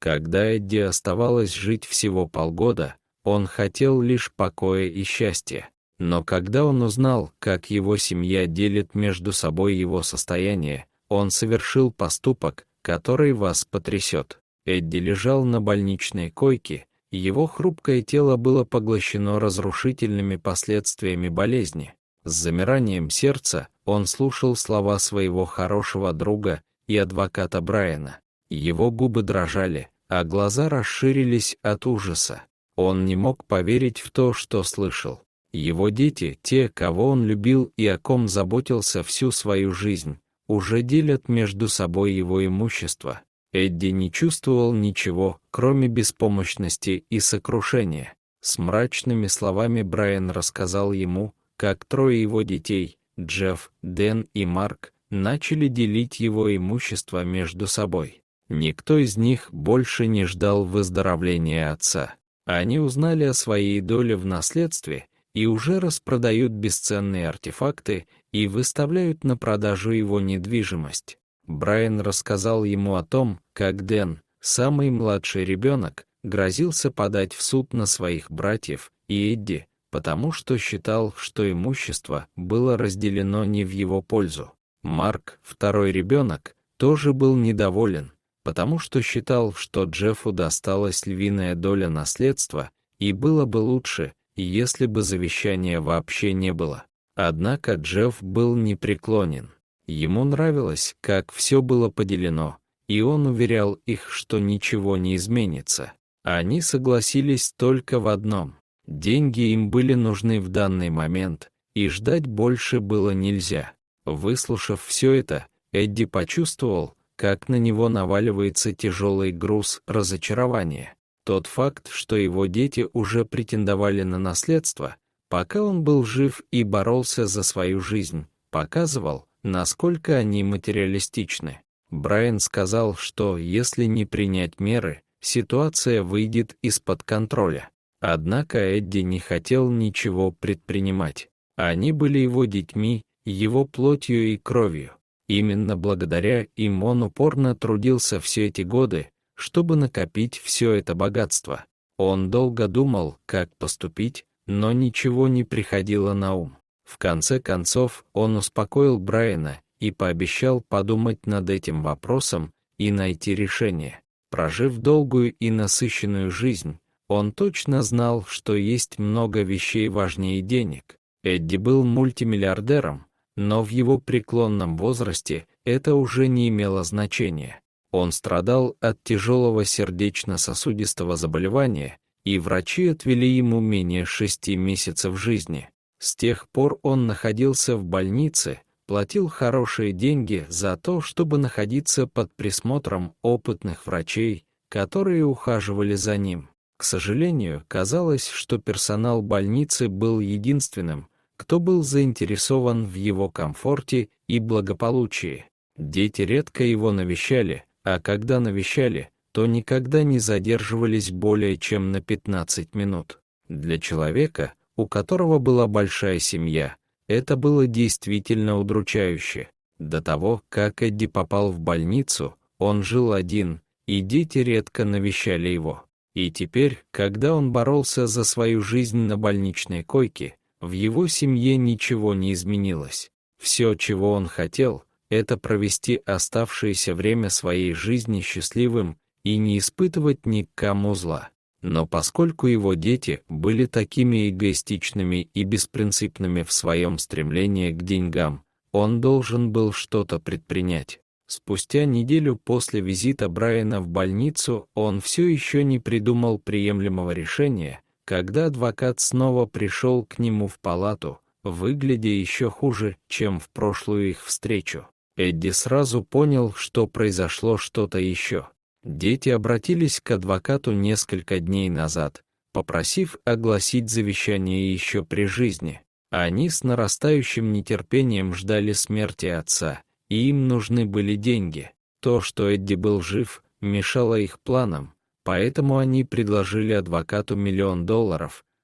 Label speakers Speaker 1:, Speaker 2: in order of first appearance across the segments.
Speaker 1: Когда Эдди оставалось жить всего полгода, он хотел лишь покоя и счастья. Но когда он узнал, как его семья делит между собой его состояние, он совершил поступок, который вас потрясет. Эдди лежал на больничной койке, его хрупкое тело было поглощено разрушительными последствиями болезни. С замиранием сердца он слушал слова своего хорошего друга и адвоката Брайана. Его губы дрожали, а глаза расширились от ужаса. Он не мог поверить в то, что слышал. Его дети, те, кого он любил и о ком заботился всю свою жизнь, уже делят между собой его имущество. Эдди не чувствовал ничего, кроме беспомощности и сокрушения. С мрачными словами Брайан рассказал ему, как трое его детей, Джефф, Дэн и Марк, начали делить его имущество между собой. Никто из них больше не ждал выздоровления отца. Они узнали о своей доле в наследстве и уже распродают бесценные артефакты и выставляют на продажу его недвижимость. Брайан рассказал ему о том, как Дэн, самый младший ребенок, грозился подать в суд на своих братьев и Эдди, потому что считал, что имущество было разделено не в его пользу. Марк, второй ребенок, тоже был недоволен, потому что считал, что Джеффу досталась львиная доля наследства, и было бы лучше, если бы завещания вообще не было. Однако Джефф был непреклонен. Ему нравилось, как все было поделено, и он уверял их, что ничего не изменится. Они согласились только в одном: деньги им были нужны в данный момент, и ждать больше было нельзя. Выслушав все это, Эдди почувствовал, как на него наваливается тяжелый груз разочарования. Тот факт, что его дети уже претендовали на наследство, пока он был жив и боролся за свою жизнь, показывал, насколько они материалистичны. Брайан сказал, что если не принять меры, ситуация выйдет из-под контроля. Однако Эдди не хотел ничего предпринимать. Они были его детьми, его плотью и кровью. Именно благодаря им он упорно трудился все эти годы, чтобы накопить все это богатство. Он долго думал, как поступить, но ничего не приходило на ум. В конце концов, он успокоил Брайана и пообещал подумать над этим вопросом и найти решение. Прожив долгую и насыщенную жизнь, он точно знал, что есть много вещей важнее денег. Эдди был мультимиллиардером, но в его преклонном возрасте это уже не имело значения. Он страдал от тяжелого сердечно-сосудистого заболевания, и врачи отвели ему менее 6 месяцев жизни. С тех пор он находился в больнице, платил хорошие деньги за то, чтобы находиться под присмотром опытных врачей, которые ухаживали за ним. К сожалению, казалось, что персонал больницы был единственным, кто был заинтересован в его комфорте и благополучии. Дети редко его навещали, а когда навещали, то никогда не задерживались более чем на 15 минут. Для человека, у которого была большая семья, это было действительно удручающе. До того, как Эдди попал в больницу, он жил один, и дети редко навещали его. И теперь, когда он боролся за свою жизнь на больничной койке, в его семье ничего не изменилось. Все, чего он хотел, это провести оставшееся время своей жизни счастливым и не испытывать ни к кому зла. Но поскольку его дети были такими эгоистичными и беспринципными в своем стремлении к деньгам, он должен был что-то предпринять. Спустя неделю после визита Брайана в больницу он все еще не придумал приемлемого решения, когда адвокат снова пришел к нему в палату, выглядя еще хуже, чем в прошлую их встречу. Эдди сразу понял, что произошло что-то еще. Дети обратились к адвокату несколько дней назад, попросив огласить завещание еще при жизни. Они с нарастающим нетерпением ждали смерти отца, и им нужны были деньги. То, что Эдди был жив, мешало их планам, поэтому они предложили адвокату $1 миллион,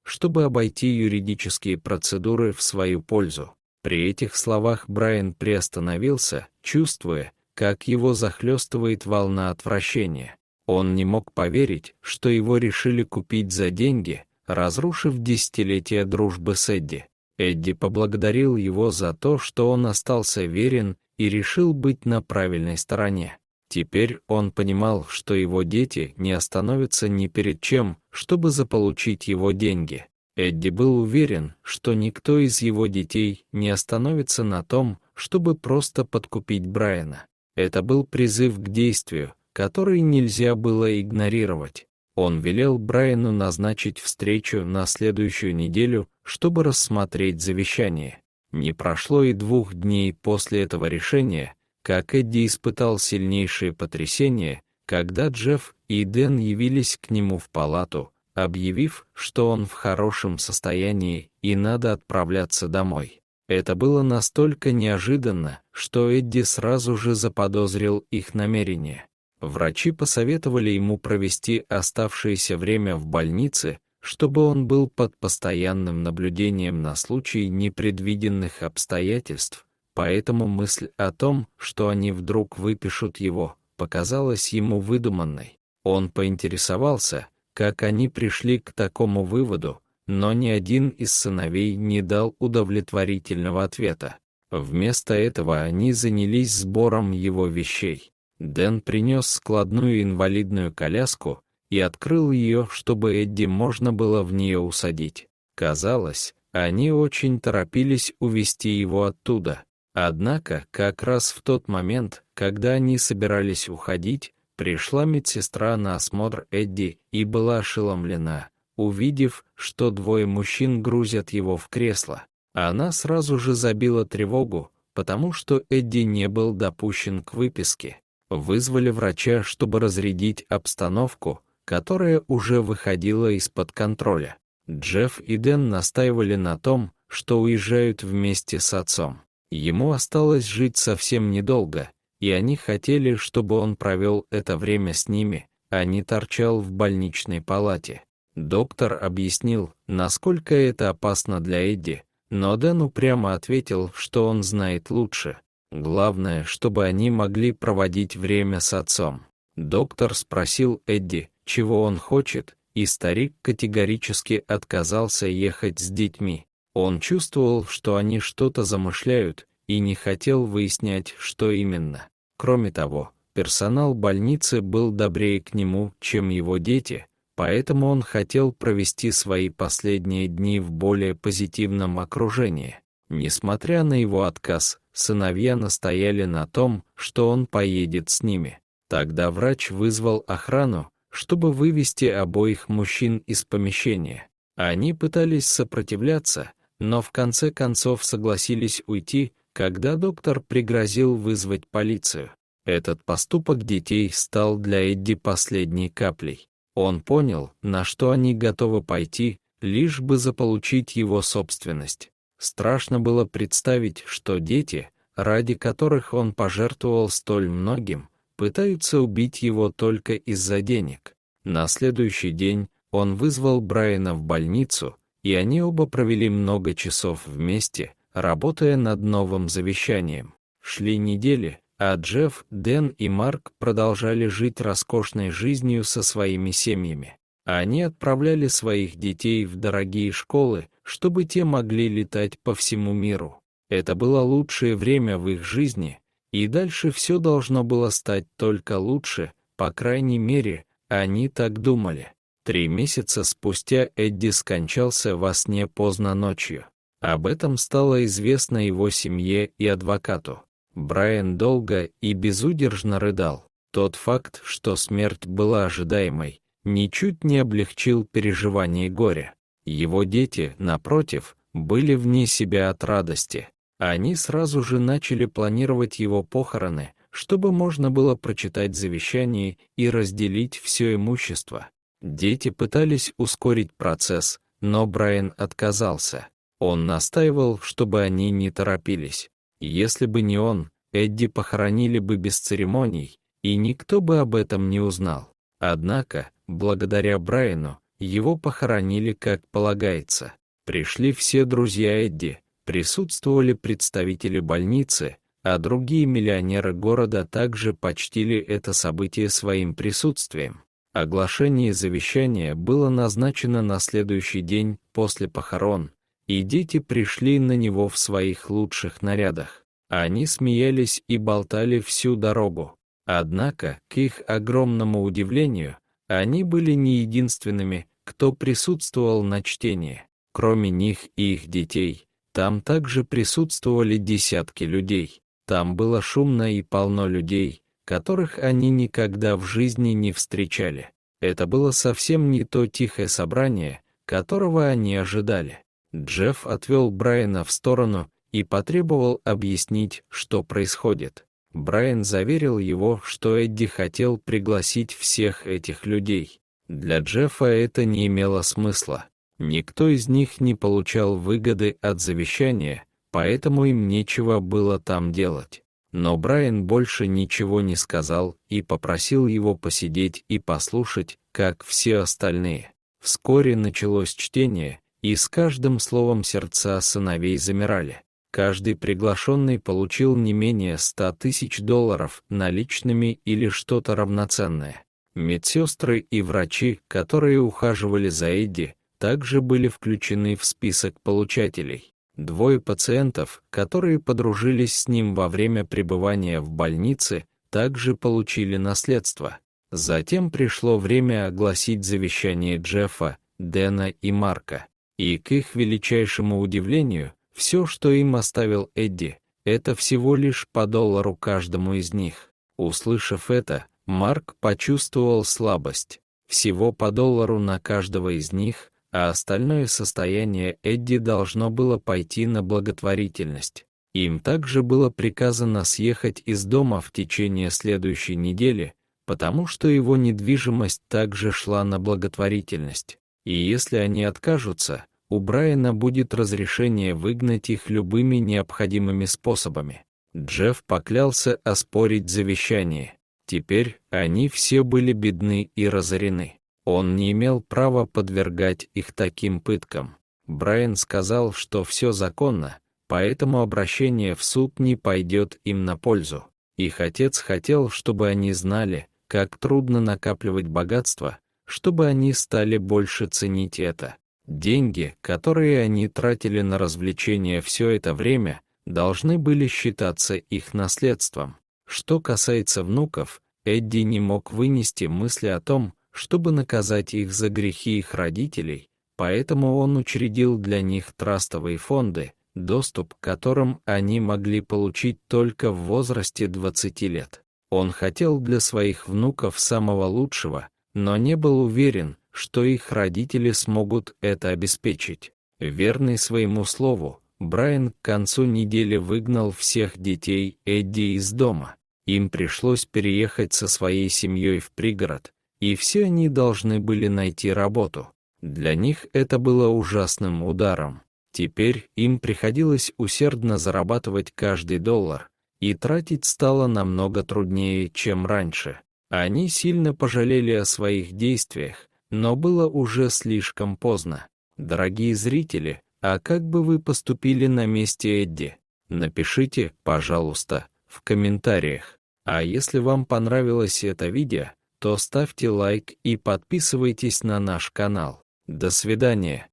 Speaker 1: чтобы обойти юридические процедуры в свою пользу. При этих словах Брайан приостановился, чувствуя, как его захлестывает волна отвращения. Он не мог поверить, что его решили купить за деньги, разрушив десятилетия дружбы с Эдди. Эдди поблагодарил его за то, что он остался верен и решил быть на правильной стороне. Теперь он понимал, что его дети не остановятся ни перед чем, чтобы заполучить его деньги. Эдди был уверен, что никто из его детей не остановится на том, чтобы просто подкупить Брайана. Это был призыв к действию, который нельзя было игнорировать. Он велел Брайану назначить встречу на следующую неделю, чтобы рассмотреть завещание. Не прошло и 2 дней после этого решения, как Эдди испытал сильнейшее потрясение, когда Джефф и Дэн явились к нему в палату, объявив, что он в хорошем состоянии и надо отправляться домой. Это было настолько неожиданно, что Эдди сразу же заподозрил их намерения. Врачи посоветовали ему провести оставшееся время в больнице, чтобы он был под постоянным наблюдением на случай непредвиденных обстоятельств, поэтому мысль о том, что они вдруг выпишут его, показалась ему выдуманной. Он поинтересовался, как они пришли к такому выводу, но ни один из сыновей не дал удовлетворительного ответа. Вместо этого они занялись сбором его вещей. Дэн принес складную инвалидную коляску и открыл ее, чтобы Эдди можно было в нее усадить. Казалось, они очень торопились увезти его оттуда. Однако, как раз в тот момент, когда они собирались уходить, пришла медсестра на осмотр Эдди и была ошеломлена, увидев, что 2 мужчин грузят его в кресло. Она сразу же забила тревогу, потому что Эдди не был допущен к выписке. Вызвали врача, чтобы разрядить обстановку, которая уже выходила из-под контроля. Джефф и Дэн настаивали на том, что уезжают вместе с отцом. Ему осталось жить совсем недолго, и они хотели, чтобы он провел это время с ними, а не торчал в больничной палате. Доктор объяснил, насколько это опасно для Эдди, но Дэн упрямо ответил, что он знает лучше. Главное, чтобы они могли проводить время с отцом. Доктор спросил Эдди, чего он хочет, и старик категорически отказался ехать с детьми. Он чувствовал, что они что-то замышляют, и не хотел выяснять, что именно. Кроме того, персонал больницы был добрее к нему, чем его дети, поэтому он хотел провести свои последние дни в более позитивном окружении. Несмотря на его отказ, сыновья настояли на том, что он поедет с ними. Тогда врач вызвал охрану, чтобы вывести обоих мужчин из помещения. Они пытались сопротивляться, но в конце концов согласились уйти, когда доктор пригрозил вызвать полицию. Этот поступок детей стал для Эдди последней каплей. Он понял, на что они готовы пойти, лишь бы заполучить его собственность. Страшно было представить, что дети, ради которых он пожертвовал столь многим, пытаются убить его только из-за денег. На следующий день он вызвал Брайана в больницу, и они оба провели много часов вместе, работая над новым завещанием. Шли недели, а Джефф, Дэн и Марк продолжали жить роскошной жизнью со своими семьями. Они отправляли своих детей в дорогие школы, чтобы те могли летать по всему миру. Это было лучшее время в их жизни, и дальше все должно было стать только лучше, по крайней мере, они так думали. 3 месяца спустя Эдди скончался во сне поздно ночью. Об этом стало известно его семье и адвокату. Брайан долго и безудержно рыдал. Тот факт, что смерть была ожидаемой, ничуть не облегчил переживание горя. Его дети, напротив, были вне себя от радости. Они сразу же начали планировать его похороны, чтобы можно было прочитать завещание и разделить все имущество. Дети пытались ускорить процесс, но Брайан отказался. Он настаивал, чтобы они не торопились. Если бы не он, Эдди похоронили бы без церемоний, и никто бы об этом не узнал. Однако, благодаря Брайану, его похоронили как полагается. Пришли все друзья Эдди, присутствовали представители больницы, а другие миллионеры города также почтили это событие своим присутствием. Оглашение завещания было назначено на следующий день после похорон, и дети пришли на него в своих лучших нарядах. Они смеялись и болтали всю дорогу. Однако, к их огромному удивлению, они были не единственными, кто присутствовал на чтении. Кроме них и их детей, там также присутствовали десятки людей. Там было шумно и полно людей, которых они никогда в жизни не встречали. Это было совсем не то тихое собрание, которого они ожидали. Джефф отвел Брайана в сторону и потребовал объяснить, что происходит. Брайан заверил его, что Эдди хотел пригласить всех этих людей. Для Джеффа это не имело смысла. Никто из них не получал выгоды от завещания, поэтому им нечего было там делать. Но Брайан больше ничего не сказал и попросил его посидеть и послушать, как все остальные. Вскоре началось чтение, и с каждым словом сердца сыновей замирали. Каждый приглашенный получил не менее $100 000 наличными или что-то равноценное. Медсестры и врачи, которые ухаживали за Эдди, также были включены в список получателей. 2 пациентов, которые подружились с ним во время пребывания в больнице, также получили наследство. Затем пришло время огласить завещание Джеффа, Дэна и Марка. И к их величайшему удивлению, все, что им оставил Эдди, это всего лишь по $1 каждому из них. Услышав это, Марк почувствовал слабость. Всего по $1 на каждого из них, а остальное состояние Эдди должно было пойти на благотворительность. Им также было приказано съехать из дома в течение следующей недели, потому что его недвижимость также шла на благотворительность. И если они откажутся, у Брайана будет разрешение выгнать их любыми необходимыми способами. Джефф поклялся оспорить завещание. Теперь они все были бедны и разорены. Он не имел права подвергать их таким пыткам. Брайан сказал, что все законно, поэтому обращение в суд не пойдет им на пользу. Их отец хотел, чтобы они знали, как трудно накапливать богатство, чтобы они стали больше ценить это. Деньги, которые они тратили на развлечения все это время, должны были считаться их наследством. Что касается внуков, Эдди не мог вынести мысли о том, чтобы наказать их за грехи их родителей, поэтому он учредил для них трастовые фонды, доступ к которым они могли получить только в возрасте 20 лет. Он хотел для своих внуков самого лучшего, но не был уверен, что их родители смогут это обеспечить. Верный своему слову, Брайан к концу недели выгнал всех детей Эдди из дома. Им пришлось переехать со своей семьей в пригород, и все они должны были найти работу. Для них это было ужасным ударом. Теперь им приходилось усердно зарабатывать каждый $1, и тратить стало намного труднее, чем раньше. Они сильно пожалели о своих действиях, но было уже слишком поздно. Дорогие зрители, а как бы вы поступили на месте Эдди? Напишите, пожалуйста, в комментариях. А если вам понравилось это видео, то ставьте лайк и подписывайтесь на наш канал. До свидания.